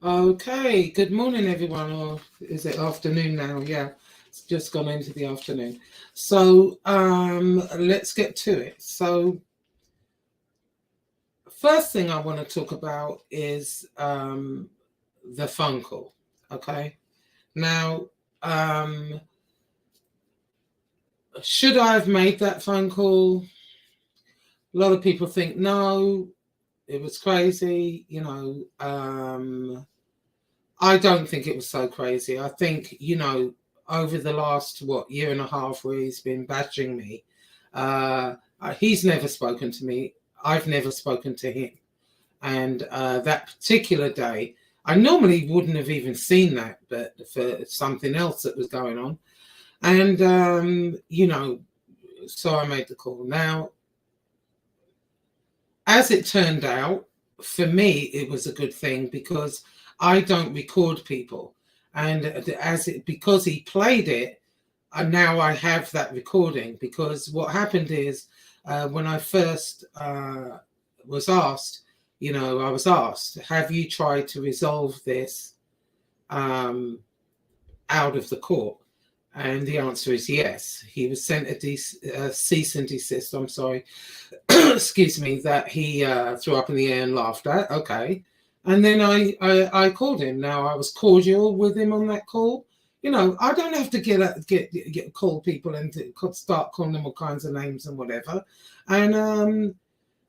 Okay, good morning, everyone, or is it afternoon now? Yeah, it's just gone into the afternoon. So, let's get to it. So, first thing I want to talk about is the phone call. Okay, now, um, should I have made that phone call? A lot of people think no, it was crazy. I don't think it was so crazy. I think, over the last, year and a half where he's been bashing me, he's never spoken to me. I've never spoken to him. And that particular day, I normally wouldn't have even seen that, but for something else that was going on. And, so I made the call. Now, as it turned out, for me, it was a good thing because I don't record people. And because he played it, now I have that recording. Because what happened is when I first was asked, I was asked, have you tried to resolve this out of the court? And the answer is yes. He was sent a cease and desist, I'm sorry, excuse me, that he threw up in the air and laughed at. Okay. And then I called him. Now, I was cordial with him on that call. I don't have to get call people and start calling them all kinds of names and whatever. And,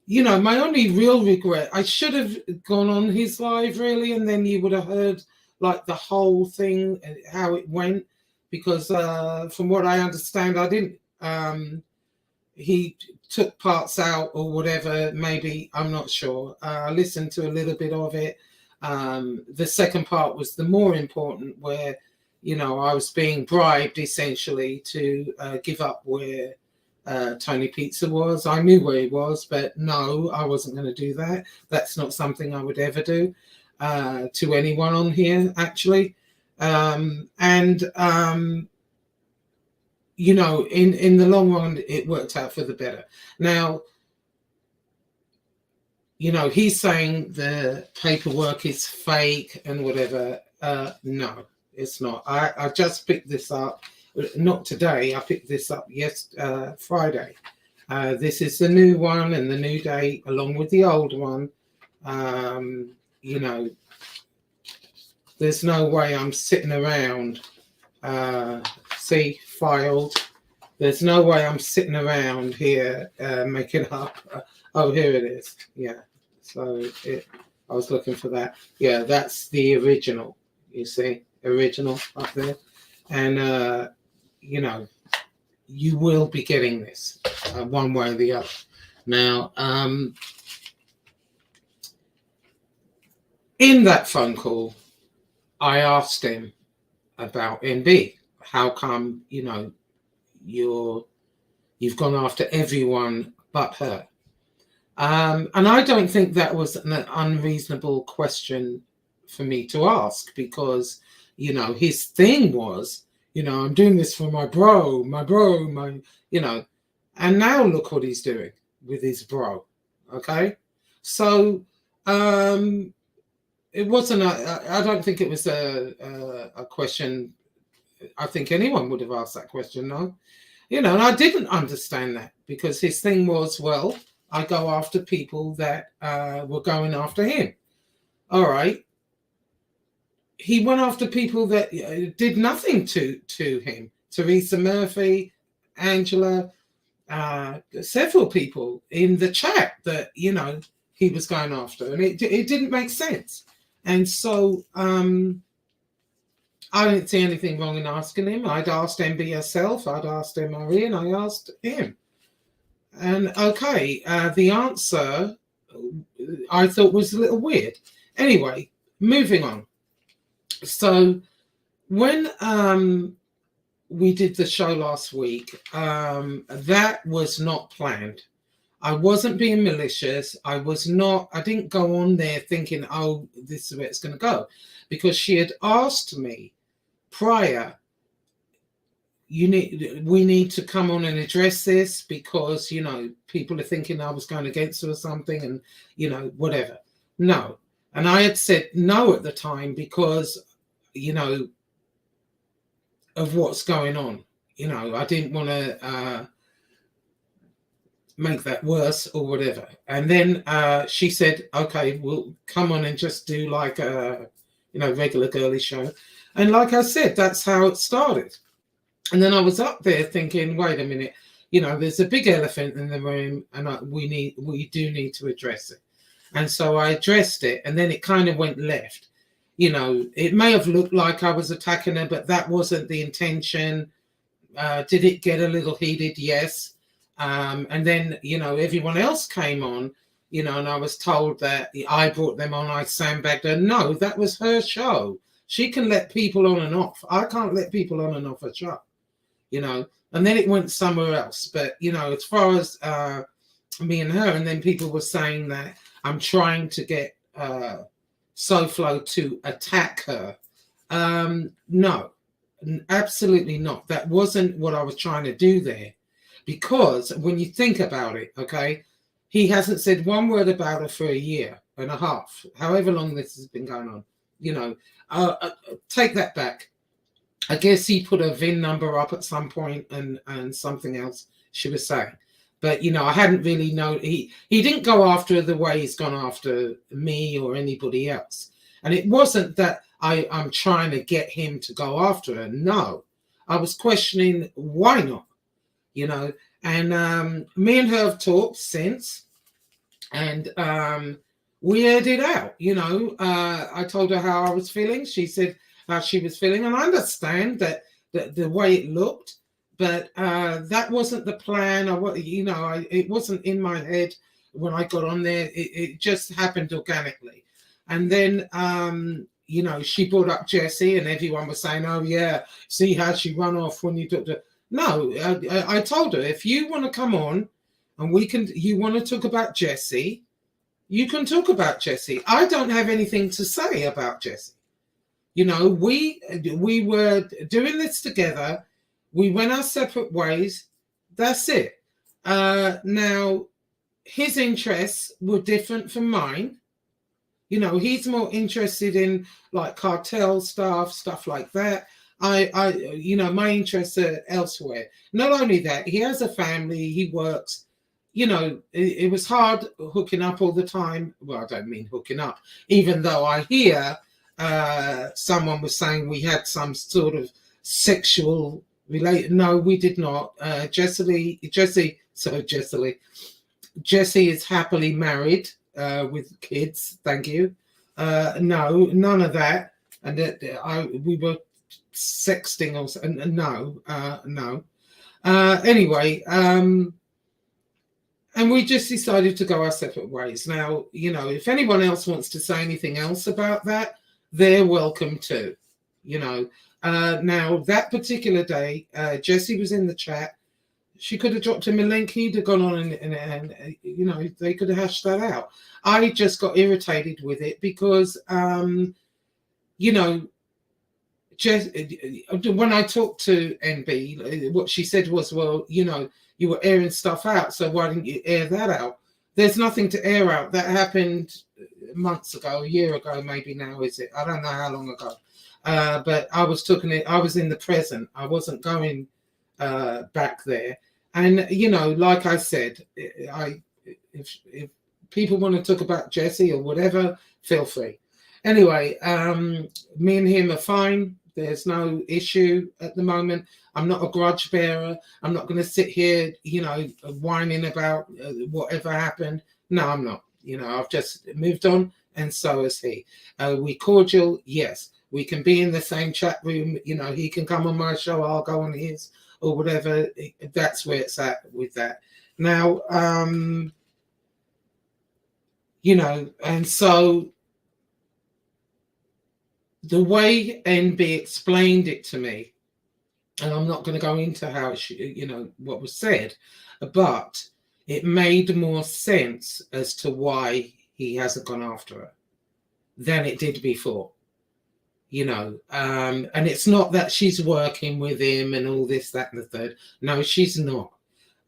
my only real regret, I should have gone on his live, really, and then you would have heard, like, the whole thing, how it went. Because from what I understand, I didn't, he took parts out or whatever, maybe, I'm not sure. I listened to a little bit of it. The second part was the more important, where, I was being bribed essentially to give up where Tony Pizza was. I knew where he was, but no, I wasn't going to do that. That's not something I would ever do to anyone on here, actually. In the long run, it worked out for the better. Now, he's saying the paperwork is fake and whatever. No, it's not. I just picked this up, not today. I picked this up Friday. This is the new one and the new date along with the old one. There's no way I'm sitting around, filed. There's no way I'm sitting around here making up. Oh, here it is. Yeah. So I was looking for that. Yeah, that's the original. You see, original up there. And, you will be getting this one way or the other. Now, in that phone call, I asked him about NB. How come, you've gone after everyone but her? And I don't think that was an unreasonable question for me to ask because, his thing was, I'm doing this for my bro, and now look what he's doing with his bro. Okay. So, it wasn't. I don't think it was a question. I think anyone would have asked that question. No, and I didn't understand that because his thing was, well, I go after people that were going after him. All right. He went after people that did nothing to him. Teresa Murphy, Angela, several people in the chat that he was going after, and it didn't make sense. And so I didn't see anything wrong in asking him. I'd asked MB herself, I'd asked MRE, and I asked him. And okay, the answer I thought was a little weird. Anyway, moving on. So when we did the show last week, that was not planned. I wasn't being malicious. I didn't go on there thinking, oh, this is where it's going to go. Because she had asked me prior, we need to come on and address this because, people are thinking I was going against her or something and, whatever. No. And I had said no at the time because, you know, of what's going on. You know, I didn't want to make that worse or whatever. And then she said, okay, we'll come on and just do like a, you know, regular girly show. And like I said, that's how it started. And then I was up there thinking, wait a minute, you know, there's a big elephant in the room, and we do need to address it. And so I addressed it, and then it kind of went left. You know, it may have looked like I was attacking her, but that wasn't the intention. Did it get a little heated? Yes. And then, you know, everyone else came on, you know, and I was told that I brought them on, I sandbagged her. No, that was her show. She can let people on and off. I can't let people on and off a show, you know. And then it went somewhere else. But, you know, as far as me and her, and then people were saying that I'm trying to get Soflo to attack her. No, absolutely not. That wasn't what I was trying to do there. Because when you think about it, okay, he hasn't said one word about her for a year and a half, however long this has been going on. You know, take that back. I guess he put a VIN number up at some point and something else she was saying. But, you know, I hadn't really known. He didn't go after her the way he's gone after me or anybody else. And it wasn't that I'm trying to get him to go after her. No, I was questioning why not, you know. And me and her have talked since. And we aired it out, you know. I told her how I was feeling. She said how she was feeling. And I understand that the way it looked. But that wasn't the plan. It wasn't in my head when I got on there. It just happened organically. And then, you know, she brought up Jessie, and everyone was saying, oh, yeah, see how she run off when you talked to her. No, I told her, if you want to come on and you want to talk about Jessie, you can talk about Jessie. I don't have anything to say about Jessie. You know, we were doing this together. We went our separate ways. That's it. Now, his interests were different from mine. You know, he's more interested in like cartel stuff like that. You know, my interests are elsewhere. Not only that, he has a family, he works. You know, it was hard hooking up all the time. Well, I don't mean hooking up, even though I hear someone was saying we had some sort of sexual related. No, we did not. Jessie is happily married with kids. Thank you. No, none of that. And we were sexting or something. No. Anyway, and we just decided to go our separate ways. Now, you know, if anyone else wants to say anything else about that, they're welcome to. You know. Now, that particular day, Jessie was in the chat. She could have dropped him a link. He'd have gone on and you know, they could have hashed that out. I just got irritated with it because, you know, when I talked to NB, what she said was, well, you know, you were airing stuff out, so why didn't you air that out? There's nothing to air out. That happened months ago, a year ago, maybe now, is it? I don't know how long ago. But I was in the present. I wasn't going back there. And, you know, like I said, if people want to talk about Jessie or whatever, feel free. Anyway, me and him are fine. There's no issue at the moment. I'm not a grudge bearer. I'm not going to sit here, you know, whining about whatever happened. No, I'm not. You know, I've just moved on, and so is he. We cordial? Yes. We can be in the same chat room. You know, he can come on my show, I'll go on his, or whatever. That's where it's at with that. Now, you know, and so the way NB explained it to me, and I'm not going to go into how it should, you know, what was said, but it made more sense as to why he hasn't gone after her than it did before. You know, and it's not that she's working with him and all this, that, and the third. No, she's not.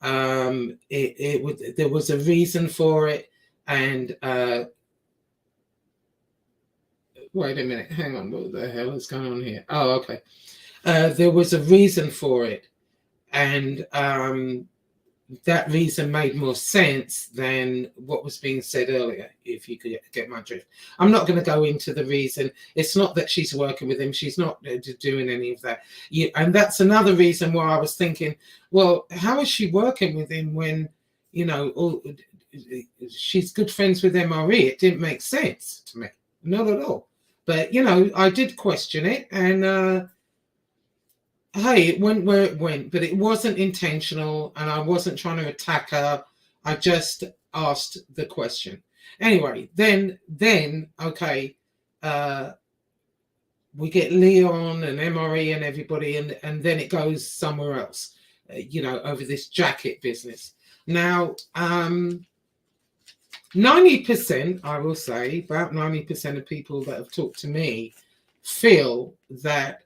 There was a reason for it, and Wait a minute, hang on, what the hell is going on here? Oh, okay. There was a reason for it, and that reason made more sense than what was being said earlier, if you could get my drift. I'm not going to go into the reason. It's not that she's working with him. She's not doing any of that. And that's another reason why I was thinking, well, how is she working with him when, she's good friends with MRE? It didn't make sense to me. Not at all. But, I did question it, and hey, it went where it went, but it wasn't intentional, and I wasn't trying to attack her. I just asked the question. Anyway, then, okay, we get Leon and MRE and everybody, and then it goes somewhere else, over this jacket business. Now, 90%, I will say, about 90% of people that have talked to me feel that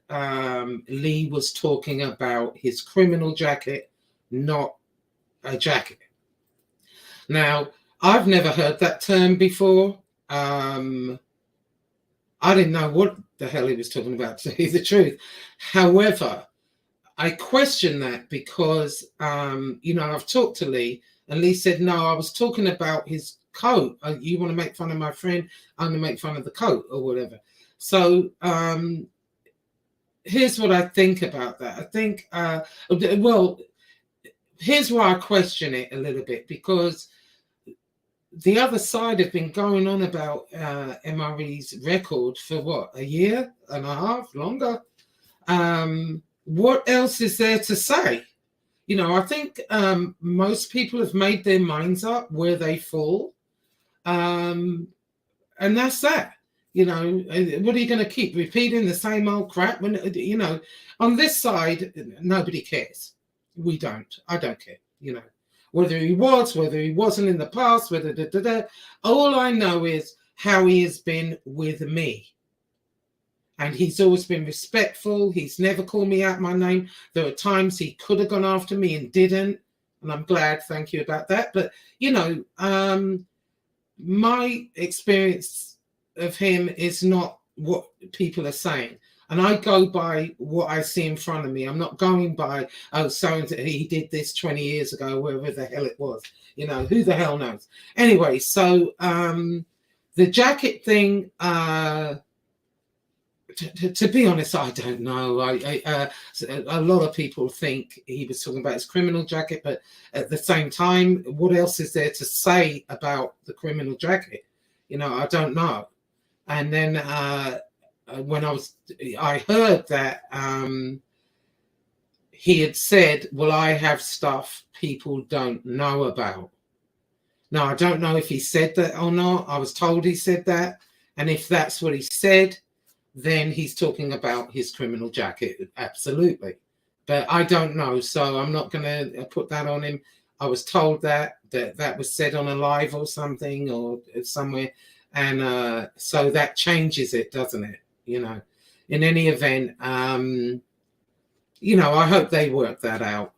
Lee was talking about his criminal jacket, not a jacket. Now, I've never heard that term before. I didn't know what the hell he was talking about, to tell you the truth. However, I question that because, I've talked to Lee, and Lee said, no, I was talking about his coat. You want to make fun of my friend? I'm going to make fun of the coat or whatever. So here's what I think about that. I think, here's why I question it a little bit, because the other side have been going on about MRE's record for what, a year and a half, longer? What else is there to say? I think most people have made their minds up where they fall. And that's that. What are you going to keep repeating the same old crap? When, on this side, nobody cares. We don't. I don't care. Whether he was, whether he wasn't in the past, whether all I know is how he has been with me. And he's always been respectful. He's never called me out my name. There are times he could have gone after me and didn't. And I'm glad, thank you about that. But, my experience of him is not what people are saying. And I go by what I see in front of me. I'm not going by, he did this 20 years ago, wherever the hell it was. Who the hell knows? Anyway, so the jacket thing, to be honest, I don't know. A lot of people think he was talking about his criminal jacket, but at the same time, what else is there to say about the criminal jacket? I don't know. And then when I heard that he had said, well, I have stuff people don't know about. Now, I don't know if he said that or not. I was told he said that. And if that's what he said, then he's talking about his criminal jacket. Absolutely. But I don't know. So I'm not going to put that on him. I was told that was said on a live or something or somewhere. And so that changes it, doesn't it? In any event, I hope they work that out.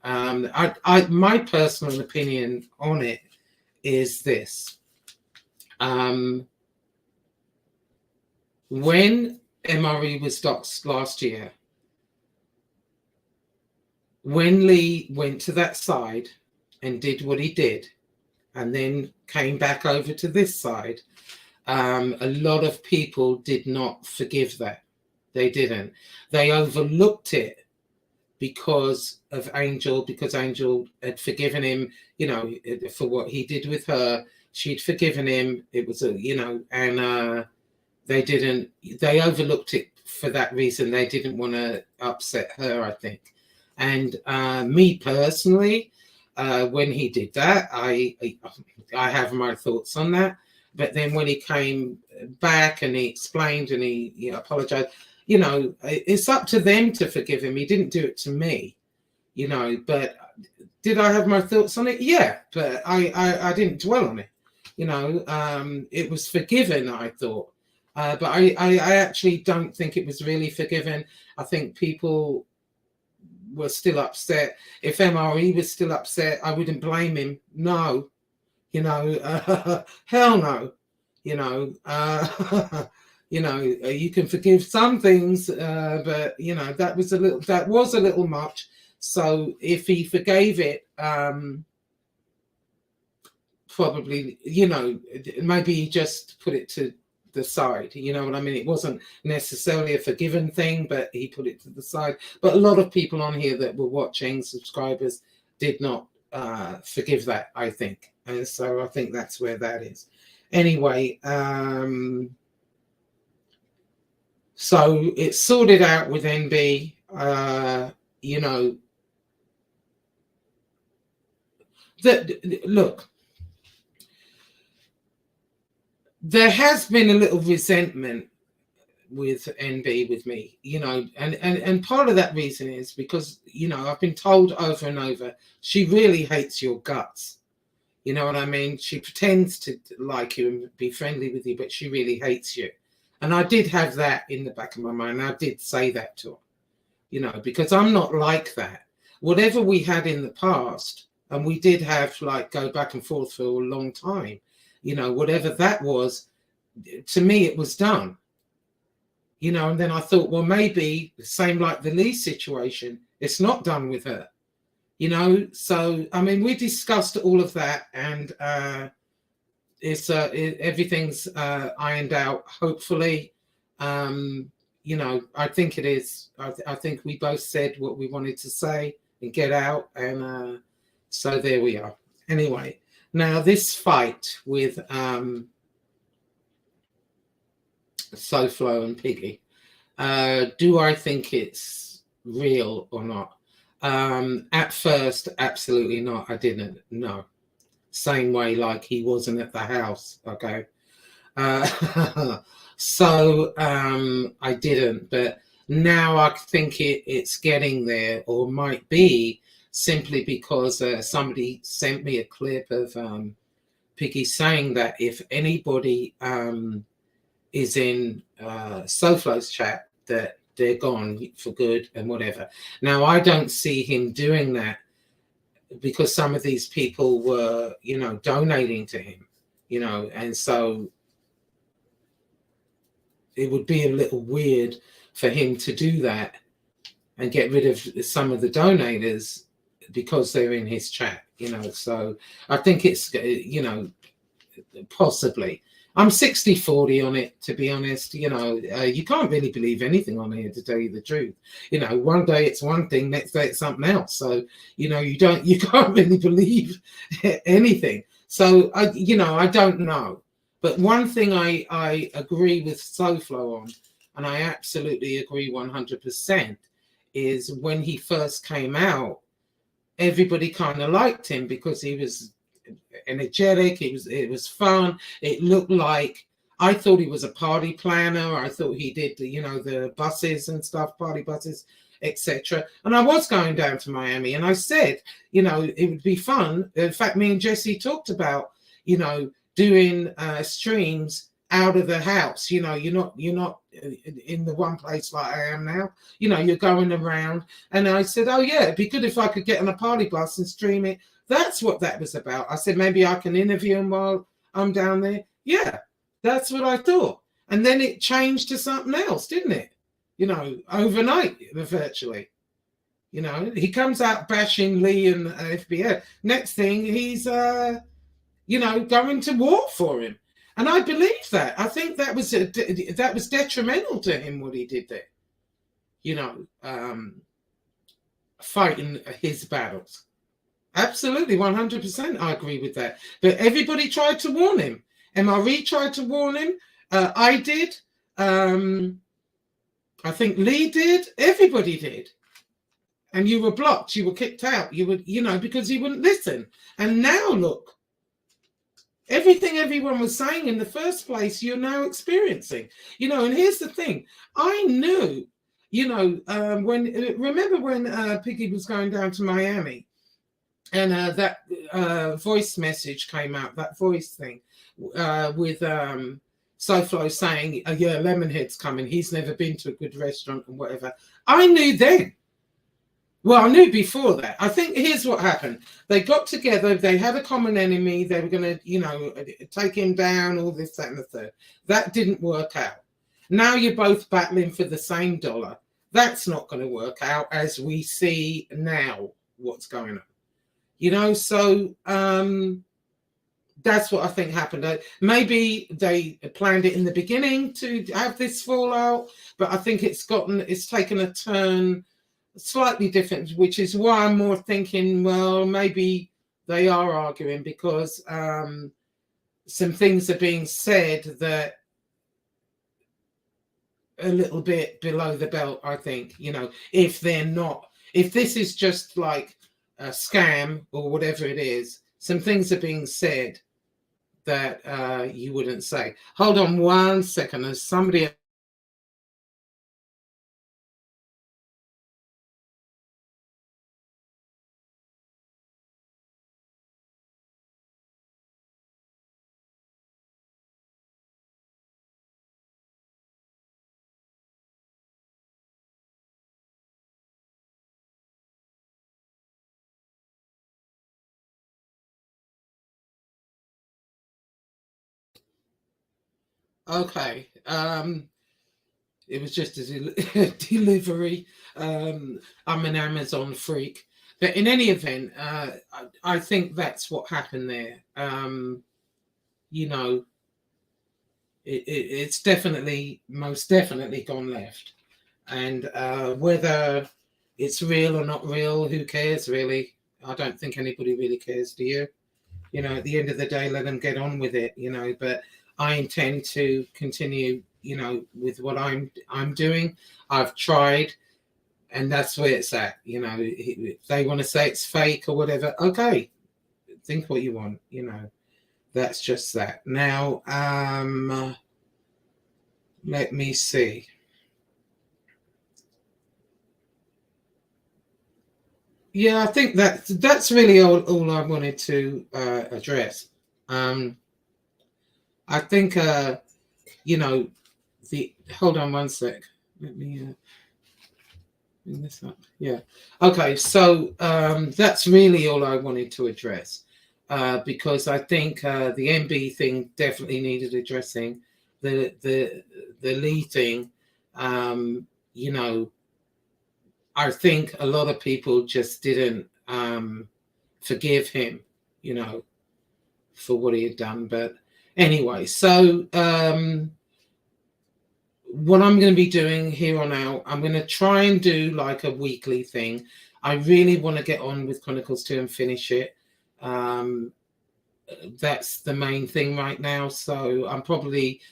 My personal opinion on it is this. When MRE was doxxed last year, when Lee went to that side and did what he did, and then came back over to this side, a lot of people did not forgive that. They didn't. They overlooked it because of Angel, because Angel had forgiven him, for what he did with her. She'd forgiven him. It was and they overlooked it for that reason. They didn't want to upset her, I think. And me personally, when he did that, I have my thoughts on that. But then when he came back and he explained and he apologized, it's up to them to forgive him. He didn't do it to me, but did I have my thoughts on it? Yeah, but I didn't dwell on it. It was forgiven, I thought. But I actually don't think it was really forgiven. I think people were still upset. If MRE was still upset, I wouldn't blame him. No. Hell no, You know, you can forgive some things, but you know, that was a little much. So if he forgave it, probably, you know, maybe he just put it to the side. You know what I mean? It wasn't necessarily a forgiven thing, but he put it to the side. But a lot of people on here that were watching, subscribers, did not forgive that, I think. And so I think that's where that is. Anyway, so it's sorted out with NB. You know, look, there has been a little resentment with NB with me, you know, and part of that reason is because, you know, I've been told over and over, she really hates your guts. You know what I mean? She pretends to like you and be friendly with you, but she really hates you. And I did have that in the back of my mind. I did say that to her, you know, because I'm not like that. Whatever we had in the past, and we did have like go back and forth for a long time, you know, whatever that was, to me, it was done. You know, and then I thought, well, maybe same like the Lee situation, it's not done with her. You know, so I mean, we discussed all of that, and everything's ironed out. Hopefully, you know, I think it is. I think we both said what we wanted to say and get out, and so there we are. Anyway, now this fight with Soflo and Piggy, do I think it's real or not? At first, absolutely not. I didn't know. Same way like he wasn't at the house. Okay. So I didn't, but now I think it's getting there, or might be, simply because somebody sent me a clip of Piggy saying that if anybody is in Soflo's chat, that they're gone for good and whatever. Now, I don't see him doing that because some of these people were, you know, donating to him, you know, and so it would be a little weird for him to do that and get rid of some of the donators because they're in his chat, you know. So I think it's, you know, possibly. I'm 60-40 on it, to be honest. You know, you can't really believe anything on here, to tell you the truth. You know, one day it's one thing, next day it's something else. So, you know, you can't really believe anything. So, you know, I don't know. But one thing I agree with Soflo on, and I absolutely agree 100%, is when he first came out, everybody kind of liked him because he was energetic. It was fun. It looked like, I thought he was a party planner. I thought he did, you know, the buses and stuff, party buses, etc. And I was going down to Miami, and I said, you know, it would be fun. In fact, me and Jesse talked about, you know, doing streams out of the house. You know, you're not in the one place like I am now. You know, you're going around. And I said, oh yeah, it'd be good if I could get on a party bus and stream it. That's what that was about. I said, maybe I can interview him while I'm down there. Yeah, that's what I thought. And then it changed to something else, didn't it? You know, overnight, virtually. You know, he comes out bashing Lee and FBI. Next thing, he's, you know, going to war for him. And I believe that. I think that was detrimental to him, what he did there. You know, fighting his battles. Absolutely, 100%. I agree with that. But everybody tried to warn him. MRE tried to warn him. I did. I think Lee did. Everybody did. And you were blocked. You were kicked out. You would, you know, because you wouldn't listen. And now look, everything everyone was saying in the first place, you're now experiencing. You know, and here's the thing. I knew, you know, remember when Piggy was going down to Miami? And that voice message came out, that voice thing with Soflo saying, yeah, Lemonhead's coming. He's never been to a good restaurant and whatever. I knew then. Well, I knew before that. I think here's what happened. They got together. They had a common enemy. They were going to, you know, take him down, all this, that, and the third. That didn't work out. Now you're both battling for the same dollar. That's not going to work out, as we see now what's going on. So that's what I think happened. Maybe they planned it in the beginning to have this fallout, but I think it's taken a turn slightly different, which is why I'm more thinking, well, maybe they are arguing because some things are being said that a little bit below the belt, I think. If this is just like a scam or whatever it is, some things are being said that you wouldn't say. Hold on 1 second. There's somebody. Okay. It was just a delivery. I'm an Amazon freak. But in any event, I think that's what happened there. You know, it's most definitely gone left. And whether it's real or not real, who cares, really? I don't think anybody really cares, do you? At the end of the day, let them get on with it, but I intend to continue, with what I'm doing. I've tried, and that's where it's at. If they want to say it's fake or whatever, okay, think what you want. That's just that. Now, let me see. Yeah, I think that's really all I wanted to address. I think hold on 1 sec. Let me bring this up. Yeah. Okay, so that's really all I wanted to address. Because I think the MB thing definitely needed addressing. The Lee thing, I think a lot of people just didn't forgive him, for what he had done. But anyway, so what I'm going to be doing here on out, I'm going to try and do like a weekly thing. I really want to get on with Chronicles 2 and finish it. That's the main thing right now. So I'm probably,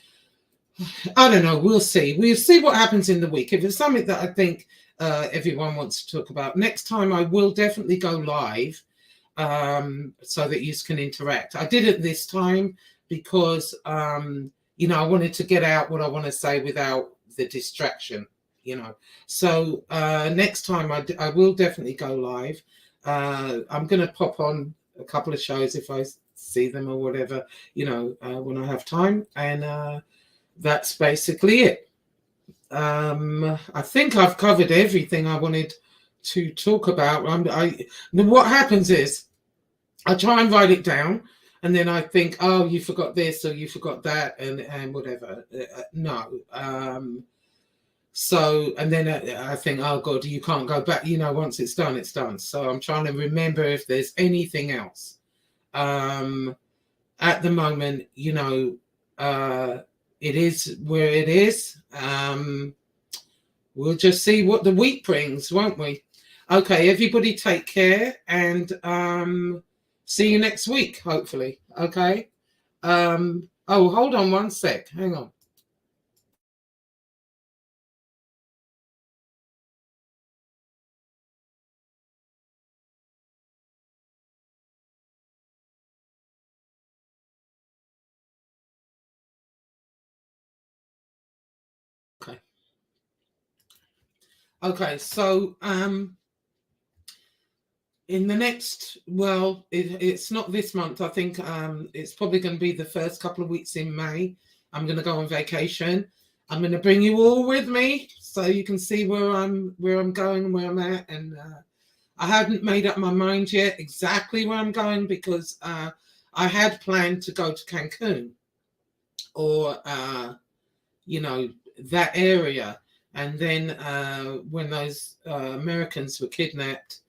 I don't know, we'll see. We'll see what happens in the week. If it's something that I think everyone wants to talk about, next time I will definitely go live so that you can interact. I did it this time because, I wanted to get out what I want to say without the distraction, So next time I will definitely go live. I'm going to pop on a couple of shows if I see them or whatever, when I have time. And that's basically it. I think I've covered everything I wanted to talk about. What happens is I try and write it down, and then I think, oh, you forgot this or you forgot that, and whatever. No. So, and then I think, oh God, you can't go back. Once it's done, it's done. So I'm trying to remember if there's anything else. At the moment, it is where it is. We'll just see what the week brings, won't we? Okay, everybody take care, and see you next week, hopefully. Okay. Hold on 1 sec. Hang on. Okay, so in the next, it's not this month. I think it's probably going to be the first couple of weeks in May. I'm going to go on vacation. I'm going to bring you all with me so you can see where I'm going and where I'm at. And I hadn't made up my mind yet exactly where I'm going because I had planned to go to Cancun or that area. And then when those Americans were kidnapped,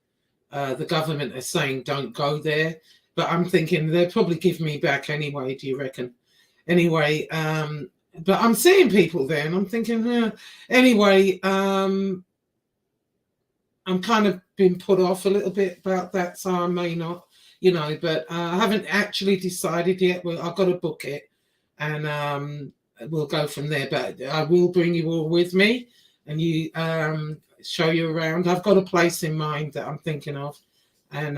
the government is saying don't go there. But I'm thinking they'll probably give me back anyway. Do you reckon? Anyway, but I'm seeing people there, and I'm thinking, anyway, I'm kind of been put off a little bit about that, so I may not, but I haven't actually decided yet. Well, I've got to book it, and we'll go from there. But I will bring you all with me, and you show you around. I've got a place in mind that I'm thinking of, and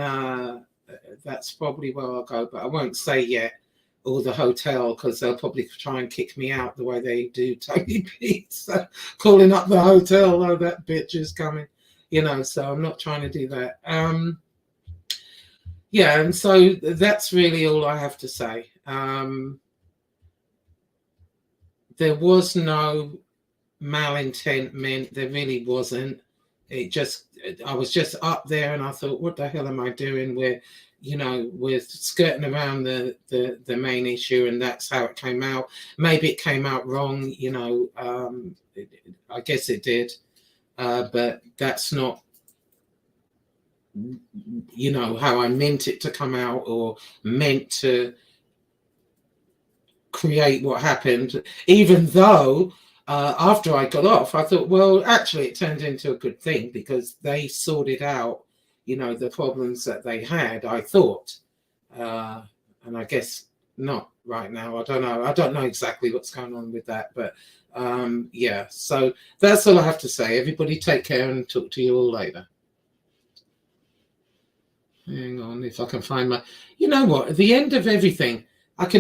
that's probably where I'll go, but I won't say yet. Or the hotel, because they'll probably try and kick me out the way they do Tony Pete. So calling up the hotel, oh, that bitch is coming, so I'm not trying to do that. Yeah, and so that's really all I have to say. There was no malintent meant, there really wasn't. I was just up there and I thought, what the hell am I doing? We're skirting around the main issue, and that's how it came out. Maybe it came out wrong, I guess it did, but that's not how I meant it to come out or meant to create what happened, even though after I got off I thought, well, actually it turned into a good thing because they sorted out the problems that they had, I thought, and I guess not right now. I don't know exactly what's going on with that, but yeah, so that's all I have to say. Everybody take care, and talk to you all later. Hang on, if I can find my, at the end of everything I can